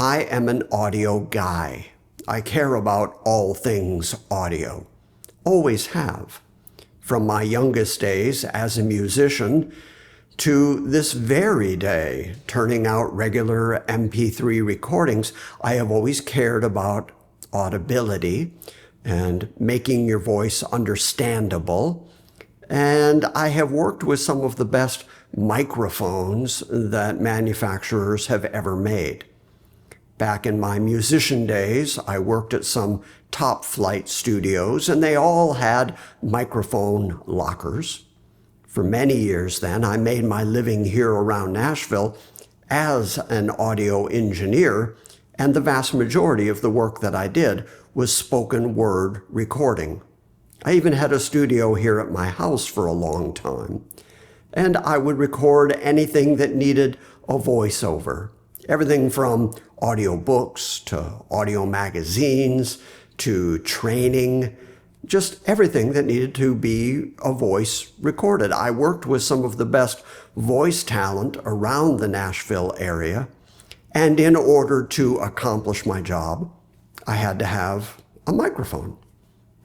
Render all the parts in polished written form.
I am an audio guy. I care about all things audio. Always have. From my youngest days as a musician to this very day, turning out regular MP3 recordings, I have always cared about audibility and making your voice understandable. And I have worked with some of the best microphones that manufacturers have ever made. Back in my musician days, I worked at some top flight studios, and they all had microphone lockers. For many years then, I made my living here around Nashville as an audio engineer, and the vast majority of the work that I did was spoken word recording. I even had a studio here at my house for a long time, and I would record anything that needed a voiceover. Everything from audio books to audio magazines to training, just everything that needed to be a voice recorded. I worked with some of the best voice talent around the Nashville area, and in order to accomplish my job, I had to have a microphone.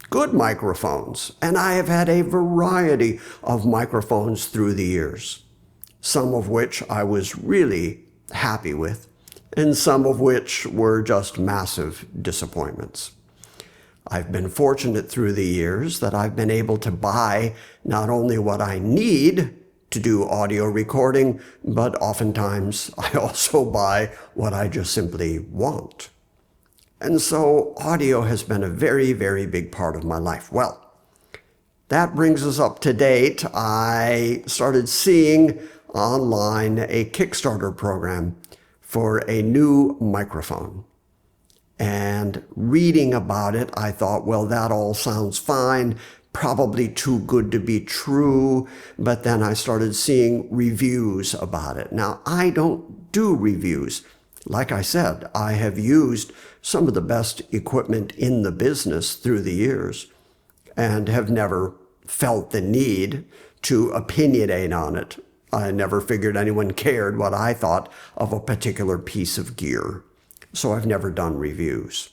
Good microphones, and I have had a variety of microphones through the years, some of which I was really happy with, and some of which were just massive disappointments. I've been fortunate through the years that I've been able to buy not only what I need to do audio recording, but oftentimes I also buy what I just simply want. And so audio has been a very, very big part of my life. Well, that brings us up to date. I started seeing online a Kickstarter program for a new microphone. And reading about it, I thought, well, that all sounds fine, probably too good to be true. But then I started seeing reviews about it. Now, I don't do reviews. Like I said, I have used some of the best equipment in the business through the years and have never felt the need to opinionate on it. I never figured anyone cared what I thought of a particular piece of gear. So I've never done reviews.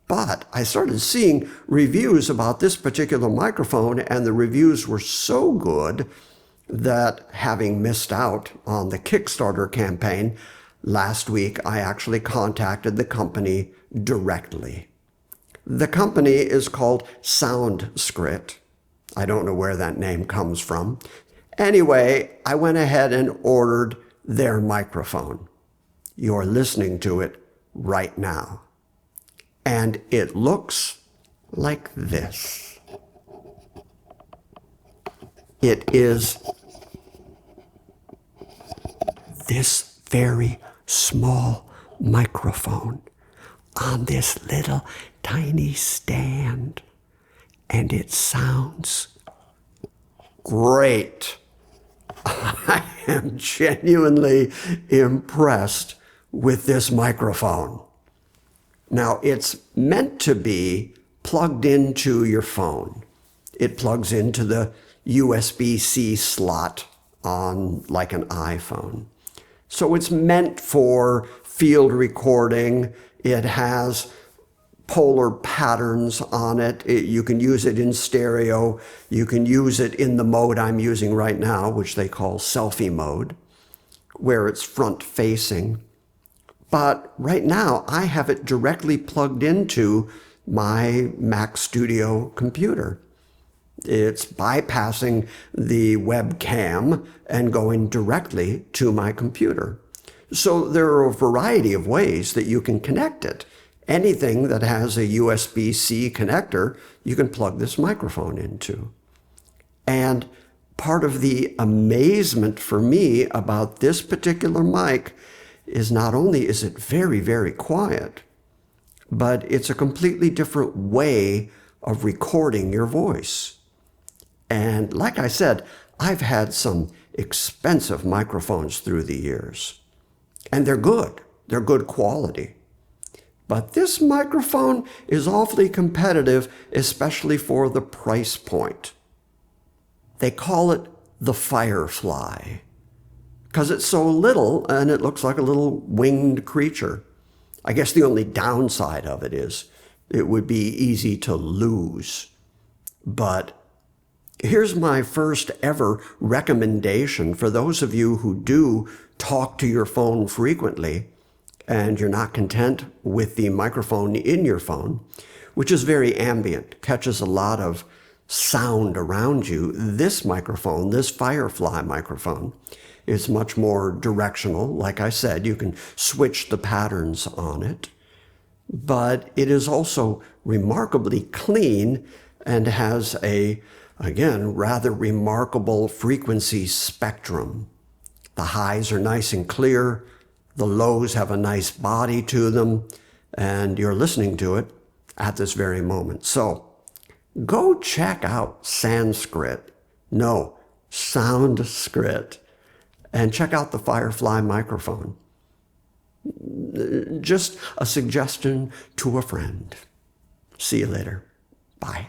But I started seeing reviews about this particular microphone, and the reviews were so good that, having missed out on the Kickstarter campaign, last week I actually contacted the company directly. The company is called SoundScript. I don't know where that name comes from. Anyway, I went ahead and ordered their microphone. You're listening to it right now. And it looks like this. It is this very small microphone on this little tiny stand. And it sounds great. I am genuinely impressed with this microphone. Now, it's meant to be plugged into your phone. It plugs into the USB-C slot on like an iPhone. So it's meant for field recording. It has polar patterns on it. You can use it in stereo. You can use it in the mode I'm using right now, which they call selfie mode, where it's front facing. But right now, I have it directly plugged into my Mac Studio computer. It's bypassing the webcam and going directly to my computer. So there are a variety of ways that you can connect it. Anything that has a USB-C connector, you can plug this microphone into. And part of the amazement for me about this particular mic is not only is it very, very quiet, but it's a completely different way of recording your voice. And like I said, I've had some expensive microphones through the years, and they're good. They're good quality. But this microphone is awfully competitive, especially for the price point. They call it the Firefly. because it's so little and it looks like a little winged creature. I guess the only downside of it is it would be easy to lose. But here's my first ever recommendation for those of you who do talk to your phone frequently and you're not content with the microphone in your phone, which is very ambient, catches a lot of sound around you. This microphone, this Firefly microphone, is much more directional. Like I said, you can switch the patterns on it, but it is also remarkably clean and has a, again, rather remarkable frequency spectrum. The highs are nice and clear, the lows have a nice body to them, and you're listening to it at this very moment. So go check out Sanskrit, no, Soundscrit, and check out the Firefly microphone. Just a suggestion to a friend. See you later. Bye.